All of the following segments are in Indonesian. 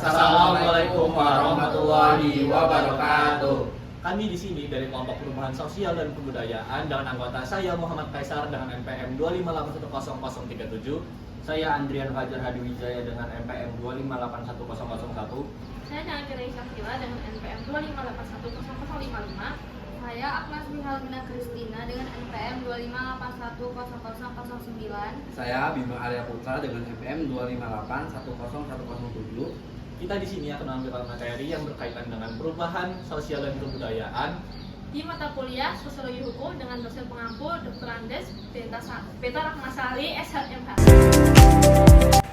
Assalamualaikum warahmatullahi wabarakatuh. Kami di sini dari kelompok perubahan sosial dan kebudayaan dengan anggota saya Muhammad Kaisar dengan NPM 2581037. Saya Andrian Fajar Hadiwijaya dengan NPM 2581001. Saya dengan Kirai Syakila dengan NPM 2581055. Saya Agnes Mihalmina Kristina dengan NPM 2581009. Saya Bima Arya Putra dengan NPM 258101007. Kita di sini akan mengambil materi yang berkaitan dengan perubahan sosial dan kebudayaan Di mata kuliah Sosiologi Hukum dengan dosen pengampu Dr. Andes Beta Rahmasali SHMH.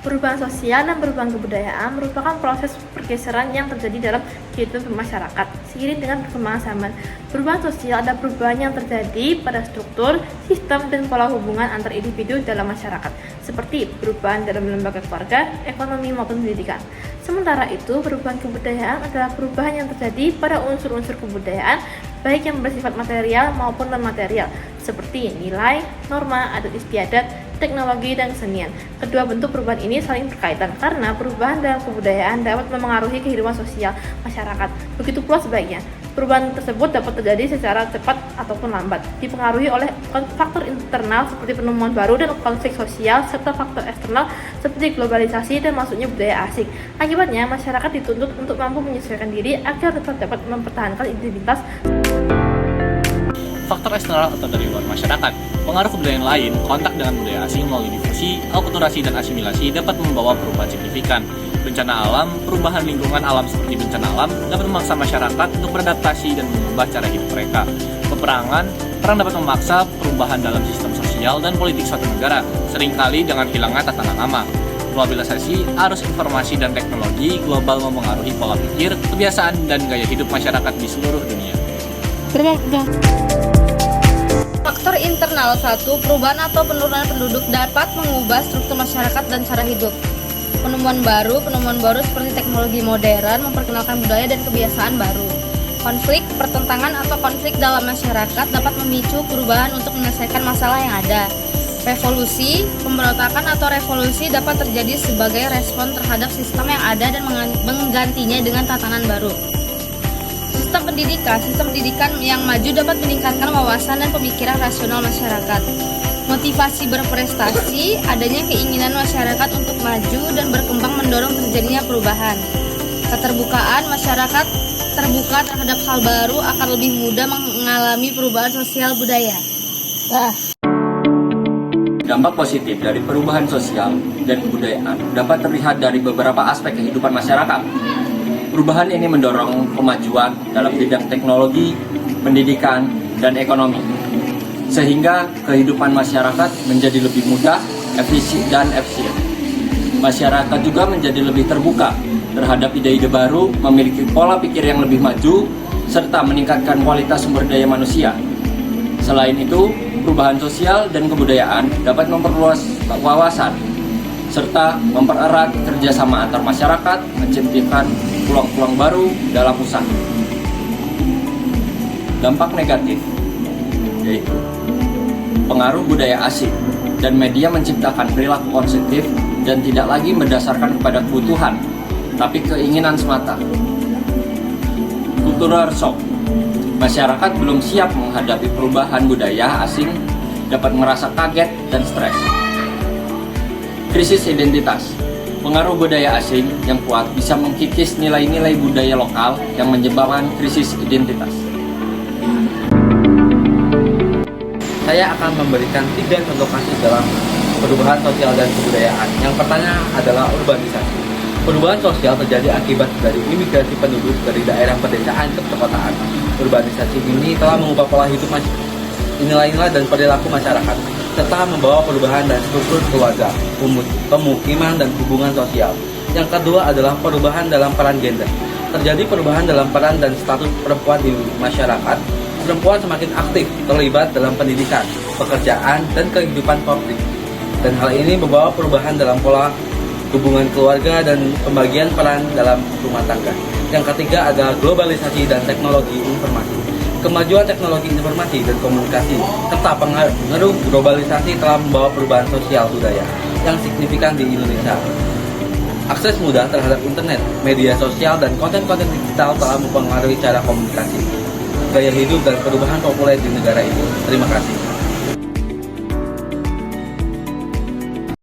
Perubahan sosial dan perubahan kebudayaan merupakan proses pergeseran yang terjadi dalam kehidupan masyarakat seiring dengan perkembangan zaman. Perubahan sosial adalah perubahan yang terjadi pada struktur, sistem, dan pola hubungan antar individu dalam masyarakat, seperti perubahan dalam lembaga keluarga, ekonomi, maupun pendidikan. Sementara itu, perubahan kebudayaan adalah perubahan yang terjadi pada unsur-unsur kebudayaan, baik yang bersifat material maupun non-material, seperti nilai, norma, adat istiadat, teknologi, dan kesenian. Kedua bentuk perubahan ini saling berkaitan karena perubahan dalam kebudayaan dapat memengaruhi kehidupan sosial masyarakat. Begitu pula sebaliknya, perubahan tersebut dapat terjadi secara cepat ataupun lambat, dipengaruhi oleh faktor internal seperti penemuan baru dan konflik sosial, serta faktor eksternal seperti globalisasi dan masuknya budaya asing. Akibatnya, masyarakat dituntut untuk mampu menyesuaikan diri agar tetap dapat mempertahankan identitas. faktor eksternal atau dari luar masyarakat. Pengaruh kebudayaan lain, kontak dengan budaya asing melalui difusi, akulturasi, dan asimilasi dapat membawa perubahan signifikan. Bencana alam, perubahan lingkungan alam seperti bencana alam dapat memaksa masyarakat untuk beradaptasi dan mengubah cara hidup mereka. Peperangan, perang dapat memaksa perubahan dalam sistem sosial dan politik suatu negara, seringkali dengan hilangnya tatanan lama. Globalisasi, arus informasi dan teknologi global mempengaruhi pola pikir, kebiasaan, dan gaya hidup masyarakat di seluruh dunia. Faktor internal 1. Perubahan atau penurunan penduduk dapat mengubah struktur masyarakat dan cara hidup. Penemuan baru seperti teknologi modern memperkenalkan budaya dan kebiasaan baru. Konflik, pertentangan atau konflik dalam masyarakat dapat memicu perubahan untuk menyelesaikan masalah yang ada. Revolusi, pemberontakan atau revolusi dapat terjadi sebagai respon terhadap sistem yang ada dan menggantinya dengan tatanan baru. Sistem pendidikan yang maju dapat meningkatkan wawasan dan pemikiran rasional masyarakat. Motivasi berprestasi, adanya keinginan masyarakat untuk maju dan berkembang mendorong terjadinya perubahan. Keterbukaan, masyarakat terbuka terhadap hal baru akan lebih mudah mengalami perubahan sosial budaya. Dampak positif dari perubahan sosial dan kebudayaan dapat terlihat dari beberapa aspek kehidupan masyarakat. Perubahan ini mendorong kemajuan dalam bidang teknologi, pendidikan, dan ekonomi, sehingga kehidupan masyarakat menjadi lebih mudah, efisien, dan efisien. Masyarakat juga menjadi lebih terbuka terhadap ide-ide baru, memiliki pola pikir yang lebih maju, serta meningkatkan kualitas sumber daya manusia. Selain itu, perubahan sosial dan kebudayaan dapat memperluas wawasan, serta mempererat kerjasama antar masyarakat, menciptakan peluang-peluang baru dalam usaha. Dampak negatif yaitu pengaruh budaya asing dan media menciptakan perilaku konsumtif dan tidak lagi berdasarkan kepada kebutuhan, tapi keinginan semata. Cultural shock. Masyarakat belum siap menghadapi perubahan budaya asing, dapat merasa kaget dan stres. Krisis identitas. Pengaruh budaya asing yang kuat bisa mengkikis nilai-nilai budaya lokal yang menyebabkan krisis identitas. Saya akan memberikan 3 contoh kasus dalam perubahan sosial dan kebudayaan. Yang pertama adalah urbanisasi. Perubahan sosial terjadi akibat dari imigrasi penduduk dari daerah pedesaan ke perkotaan. Urbanisasi ini telah mengubah pola hidup nilai-nilai dan perilaku masyarakat, serta membawa perubahan dan struktur keluarga, pemukiman, dan hubungan sosial. Yang kedua adalah perubahan dalam peran gender. Terjadi perubahan dalam peran dan status perempuan di masyarakat. Perempuan semakin aktif terlibat dalam pendidikan, pekerjaan, dan kehidupan publik. Dan hal ini membawa perubahan dalam pola hubungan keluarga dan pembagian peran dalam rumah tangga. Yang ketiga adalah globalisasi dan teknologi informasi. Kemajuan teknologi informasi dan komunikasi serta pengaruh globalisasi telah membawa perubahan sosial budaya yang signifikan di Indonesia. Akses mudah terhadap internet, media sosial, dan konten-konten digital telah mempengaruhi cara komunikasi, gaya hidup, dan perubahan populer di negara itu. Terima kasih.